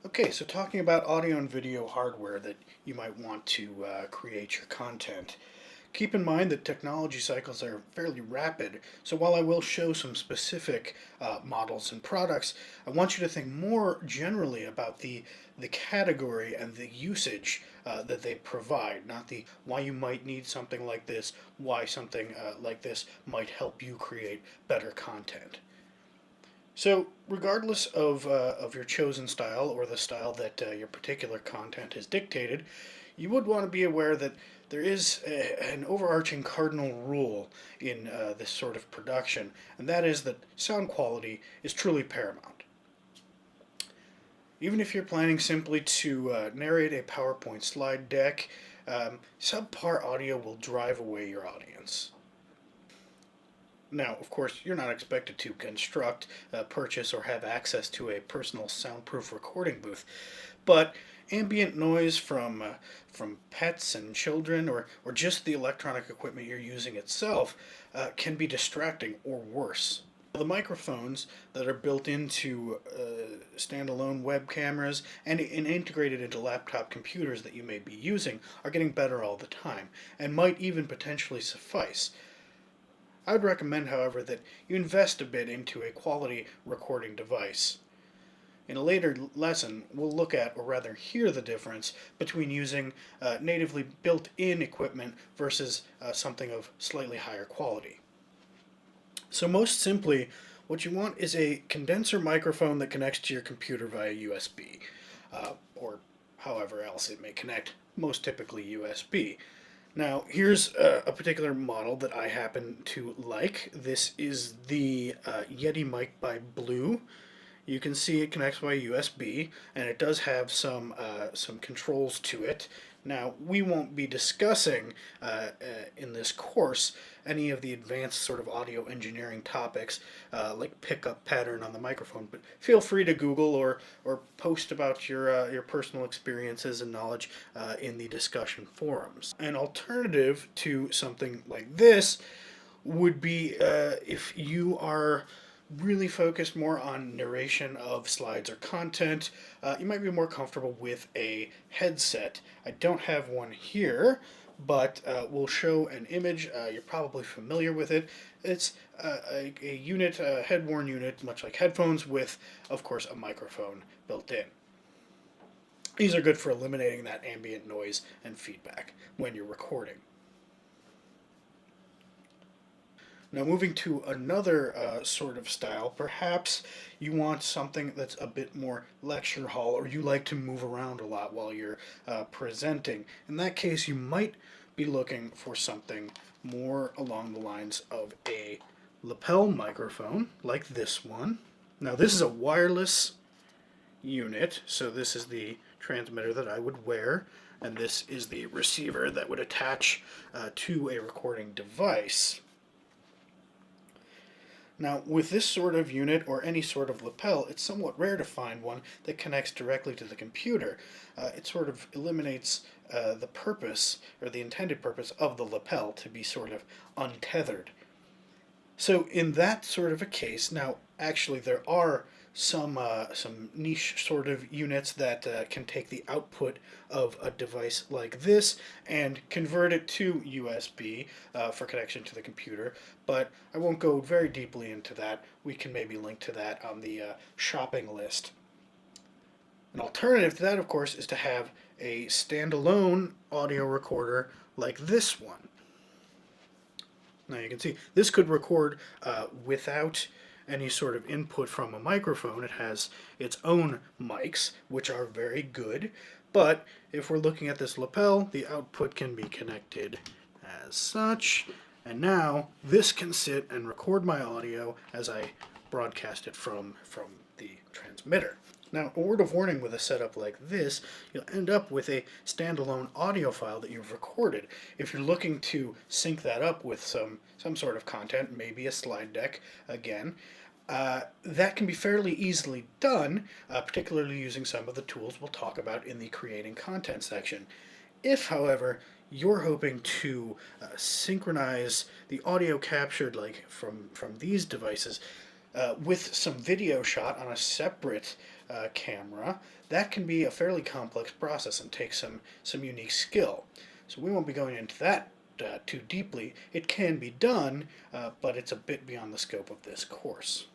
Okay, so talking about audio and video hardware that you might want to create your content. Keep in mind that technology cycles are fairly rapid, so while I will show some specific models and products, I want you to think more generally about the category and the usage that they provide, not the why you might need something like this, why something like this might help you create better content. So, regardless of your chosen style or the style that your particular content is dictated, you would want to be aware that there is an overarching cardinal rule in this sort of production, and that is that sound quality is truly paramount. Even if you're planning simply to narrate a PowerPoint slide deck, subpar audio will drive away your audience. Now, of course, you're not expected to construct, purchase, or have access to a personal soundproof recording booth, but ambient noise from pets and children, or just the electronic equipment you're using itself, can be distracting or worse. The microphones that are built into standalone web cameras and integrated into laptop computers that you may be using are getting better all the time and might even potentially suffice. I would recommend, however, that you invest a bit into a quality recording device. In a later lesson, we'll look at, or rather hear, the difference between using natively built-in equipment versus something of slightly higher quality. So most simply, what you want is a condenser microphone that connects to your computer via USB, or however else it may connect, most typically USB. Now, here's a particular model that I happen to like. This is the Yeti mic by Blue. You can see it connects by USB, and it does have some controls to it. Now, we won't be discussing in this course any of the advanced sort of audio engineering topics like pickup pattern on the microphone, but feel free to Google or post about your personal experiences and knowledge in the discussion forums. An alternative to something like this would be if you are really focused more on narration of slides or content, you might be more comfortable with a headset. I don't have one here, but we'll show an image. You're probably familiar with it. It's a unit, a head-worn unit, much like headphones, with, of course, a microphone built in. These are good for eliminating that ambient noise and feedback when you're recording. Now, moving to another sort of style, perhaps you want something that's a bit more lecture hall, or you like to move around a lot while you're presenting. In that case, you might be looking for something more along the lines of a lapel microphone, like this one. Now, this is a wireless unit, so this is the transmitter that I would wear, and this is the receiver that would attach to a recording device. Now, with this sort of unit or any sort of lapel, it's somewhat rare to find one that connects directly to the computer. It sort of eliminates the purpose, or the intended purpose, of the lapel to be sort of untethered. So in that sort of a case, now actually there are some niche sort of units that can take the output of a device like this and convert it to USB for connection to the computer, but I won't go very deeply into that. We can maybe link to that on the shopping list. An alternative to that, of course, is to have a standalone audio recorder like this one. Now you can see this could record without any sort of input from a microphone. It has its own mics, which are very good, but if we're looking at this lapel, the output can be connected as such, and now this can sit and record my audio as I broadcast it from the transmitter. Now, a word of warning with a setup like this, you'll end up with a standalone audio file that you've recorded. If you're looking to sync that up with some sort of content, maybe a slide deck again, that can be fairly easily done, particularly using some of the tools we'll talk about in the creating content section. If, however, you're hoping to synchronize the audio captured like from these devices with some video shot on a separate camera, that can be a fairly complex process and take some unique skill. So we won't be going into that too deeply. It can be done, but it's a bit beyond the scope of this course.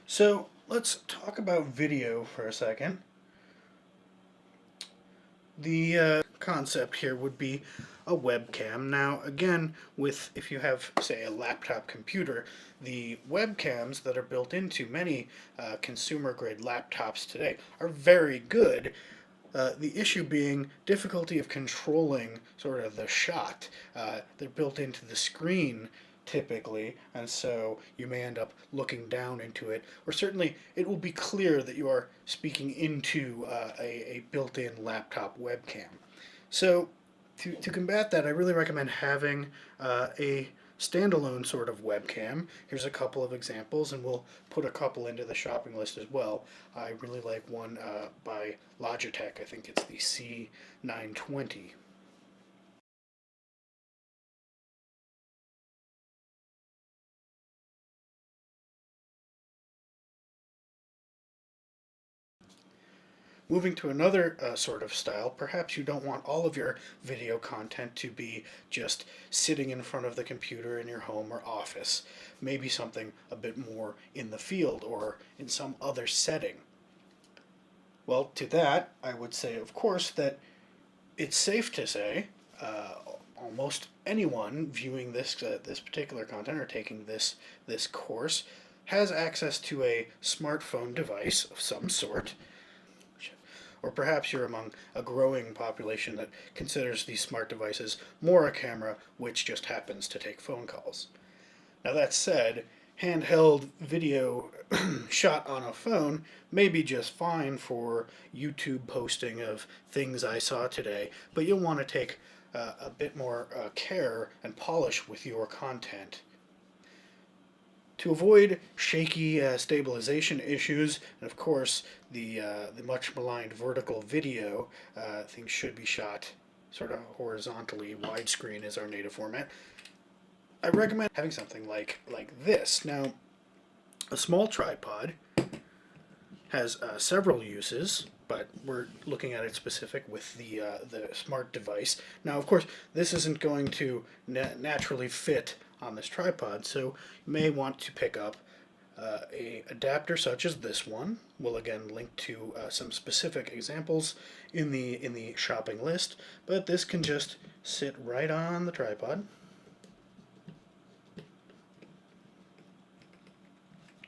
So let's talk about video for a second. The concept here would be a webcam. Now, again, if you have, say, a laptop computer, the webcams that are built into many consumer-grade laptops today are very good. The issue being difficulty of controlling sort of the shot. They're built into the screen typically, and so you may end up looking down into it, or certainly it will be clear that you are speaking into a built-in laptop webcam. So to combat that, I really recommend having a standalone sort of webcam. Here's a couple of examples, and we'll put a couple into the shopping list as well. I really like one by Logitech. I think it's the C920. Moving to another sort of style, perhaps you don't want all of your video content to be just sitting in front of the computer in your home or office. Maybe something a bit more in the field or in some other setting. Well, to that, I would say, of course, that it's safe to say almost anyone viewing this particular content or taking this course has access to a smartphone device of some sort. Or perhaps you're among a growing population that considers these smart devices more a camera which just happens to take phone calls. Now that said, handheld video shot on a phone may be just fine for YouTube posting of things I saw today, but you'll want to take a bit more care and polish with your content. To avoid shaky stabilization issues, and of course the much maligned vertical video, things should be shot sort of horizontally. Widescreen is our native format. I recommend having something like this. Now, a small tripod has several uses, but we're looking at it specific with the smart device. Now, of course, this isn't going to naturally fit on this tripod, so you may want to pick up a adapter such as this one. We'll again link to some specific examples in the shopping list, but this can just sit right on the tripod.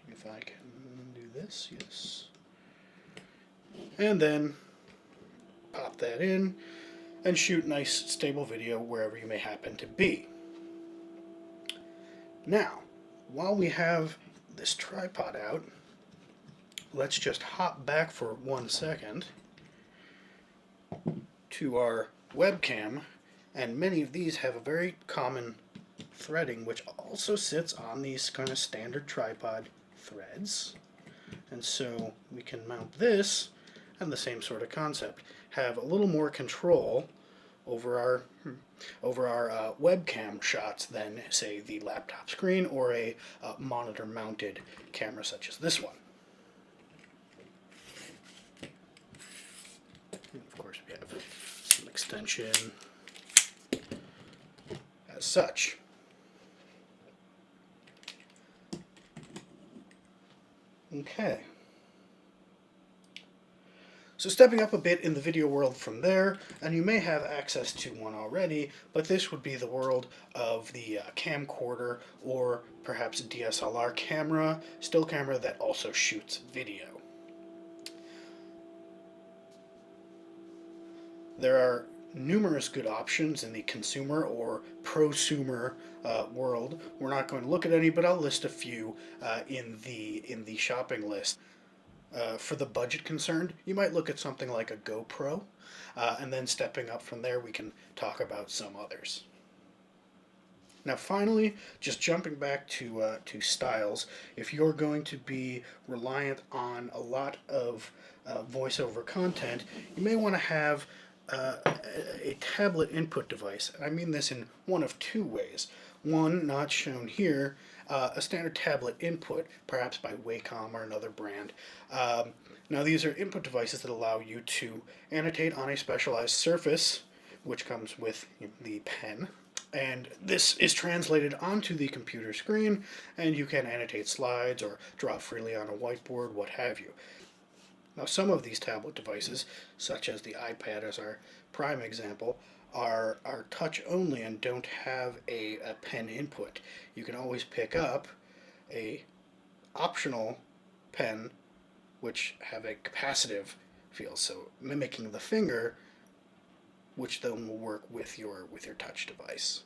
If I can do this, yes. And then pop that in and shoot nice stable video wherever you may happen to be. Now, while we have this tripod out, let's just hop back for 1 second to our webcam, and many of these have a very common threading which also sits on these kind of standard tripod threads. And so we can mount this, and the same sort of concept. Have a little more control over our webcam shots than, say, the laptop screen or a monitor-mounted camera such as this one. And of course, we have some extension as such. Okay. So stepping up a bit in the video world from there, and you may have access to one already, but this would be the world of the camcorder or perhaps DSLR camera, still camera that also shoots video. There are numerous good options in the consumer or prosumer world. We're not going to look at any, but I'll list a few in the shopping list. For the budget concerned, you might look at something like a GoPro, and then stepping up from there, we can talk about some others. Now finally, just jumping back to styles, if you're going to be reliant on a lot of voiceover content, you may want to have a tablet input device. And I mean this in one of two ways. One, not shown here, a standard tablet input, perhaps by Wacom or another brand. Now, these are input devices that allow you to annotate on a specialized surface, which comes with the pen. And this is translated onto the computer screen, and you can annotate slides or draw freely on a whiteboard, what have you. Now, some of these tablet devices, such as the iPad as our prime example, are touch only and don't have a pen input. You can always pick up a optional pen which have a capacitive feel, so mimicking the finger, which then will work with your touch device.